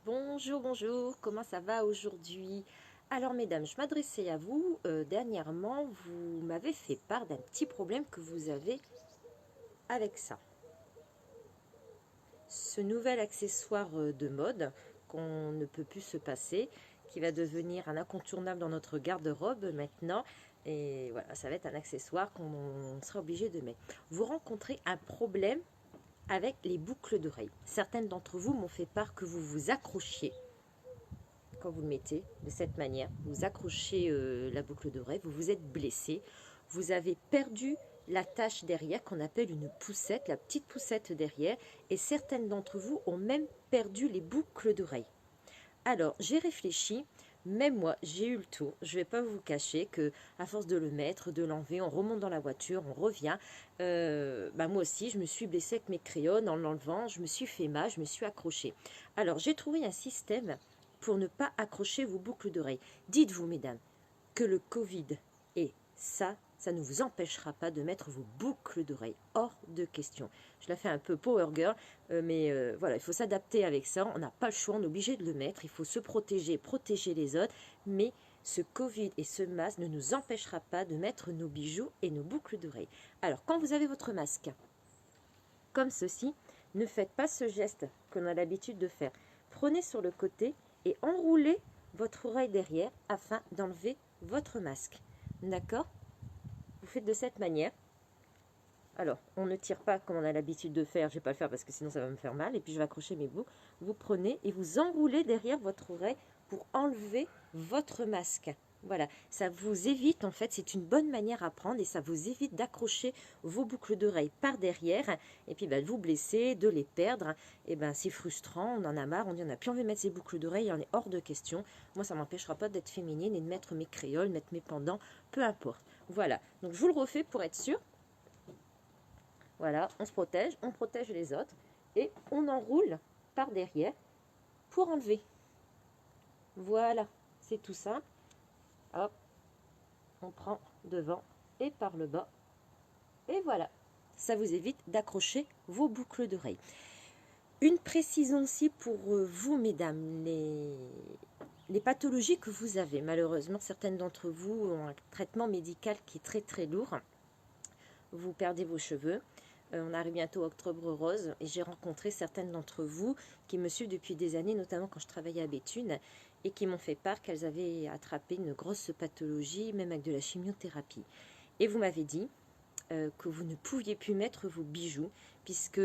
Bonjour, bonjour, comment ça va aujourd'hui? Alors mesdames, je m'adressais à vous. Dernièrement, vous m'avez fait part d'un petit problème que vous avez avec ça. Ce nouvel accessoire de mode qu'on ne peut plus se passer, qui va devenir un incontournable dans notre garde-robe maintenant. Et voilà, ça va être un accessoire qu'on sera obligé de mettre. Vous rencontrez un problème avec les boucles d'oreilles. Certaines d'entre vous m'ont fait part que vous vous accrochiez quand vous le mettez de cette manière, vous accrochez la boucle d'oreille, vous vous êtes blessé, vous avez perdu la tache derrière qu'on appelle une poussette, la petite poussette derrière, et certaines d'entre vous ont même perdu les boucles d'oreilles. Alors, j'ai réfléchi, même moi, j'ai eu le tour. Je ne vais pas vous cacher que à force de le mettre, de l'enlever, on remonte dans la voiture, on revient. Moi aussi, je me suis blessée avec mes crayons en l'enlevant, je me suis fait mal, je me suis accrochée. Alors, j'ai trouvé un système pour ne pas accrocher vos boucles d'oreilles. Dites-vous, mesdames, que le Covid et ça ne vous empêchera pas de mettre vos boucles d'oreilles. Hors de question. Je la fais un peu power girl, mais voilà, il faut s'adapter avec ça. On n'a pas le choix, on est obligé de le mettre. Il faut se protéger, protéger les autres. Mais ce Covid et ce masque ne nous empêchera pas de mettre nos bijoux et nos boucles d'oreilles. Alors, quand vous avez votre masque, comme ceci, ne faites pas ce geste qu'on a l'habitude de faire. Prenez sur le côté et enroulez votre oreille derrière afin d'enlever votre masque. D'accord? Vous faites de cette manière. Alors, on ne tire pas comme on a l'habitude de faire. Je ne vais pas le faire parce que sinon ça va me faire mal. Et puis je vais accrocher mes boucles. Vous prenez et vous enroulez derrière votre oreille pour enlever votre masque. Voilà, ça vous évite, en fait, c'est une bonne manière à prendre et ça vous évite d'accrocher vos boucles d'oreilles par derrière et puis de vous blesser, de les perdre. Et c'est frustrant, on en a marre, on dit on n'a plus envie de mettre ses boucles d'oreilles, on est hors de question. Moi, ça ne m'empêchera pas d'être féminine et de mettre mes créoles, mettre mes pendants, peu importe. Voilà, donc je vous le refais pour être sûr. Voilà, on protège les autres et on enroule par derrière pour enlever. Voilà, c'est tout simple. Hop, on prend devant et par le bas. Et voilà, ça vous évite d'accrocher vos boucles d'oreilles. Une précision aussi pour vous, mesdames, les pathologies que vous avez. Malheureusement, certaines d'entre vous ont un traitement médical qui est très très lourd. Vous perdez vos cheveux. On arrive bientôt à Octobre Rose et j'ai rencontré certaines d'entre vous qui me suivent depuis des années, notamment quand je travaillais à Béthune, et qui m'ont fait part qu'elles avaient attrapé une grosse pathologie, même avec de la chimiothérapie. Et vous m'avez dit que vous ne pouviez plus mettre vos bijoux, puisque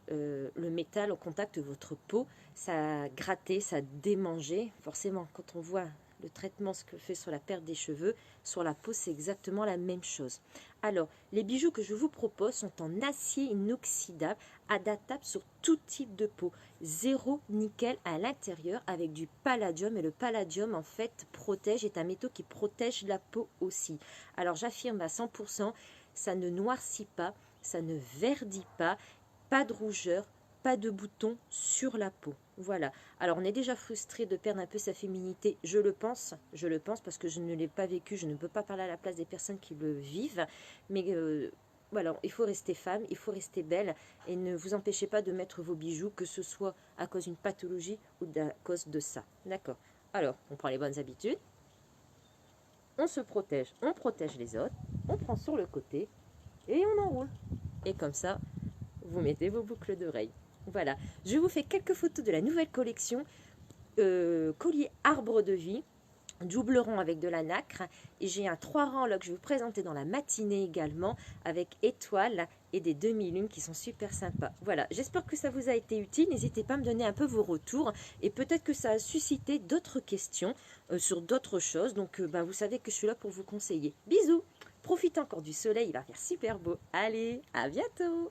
le métal au contact de votre peau, ça grattait, ça démangeait. Forcément, quand on voit le traitement, ce que fait sur la perte des cheveux, sur la peau, c'est exactement la même chose. Alors, les bijoux que je vous propose sont en acier inoxydable, adaptable sur tout type de peau. Zéro nickel à l'intérieur avec du palladium. Et le palladium, en fait, protège, est un métaux qui protège la peau aussi. Alors, j'affirme à 100%, ça ne noircit pas, ça ne verdit pas de rougeur, pas de boutons sur la peau. Voilà. Alors, on est déjà frustré de perdre un peu sa féminité. Je le pense parce que je ne l'ai pas vécu. Je ne peux pas parler à la place des personnes qui le vivent. Mais voilà, il faut rester femme, il faut rester belle et ne vous empêchez pas de mettre vos bijoux, que ce soit à cause d'une pathologie ou à cause de ça. D'accord. Alors, on prend les bonnes habitudes. On se protège, on protège les autres. On prend sur le côté et on enroule. Et comme ça, vous mettez vos boucles d'oreilles. Voilà, je vous fais quelques photos de la nouvelle collection collier arbre de vie, double rang avec de la nacre, et j'ai un 3 rangs là que je vais vous présenter dans la matinée également avec étoiles et des demi-lunes qui sont super sympas. Voilà, j'espère que ça vous a été utile. N'hésitez pas à me donner un peu vos retours et peut-être que ça a suscité d'autres questions sur d'autres choses. Donc vous savez que je suis là pour vous conseiller. Bisous, profitez encore du soleil, il va faire super beau. Allez, à bientôt.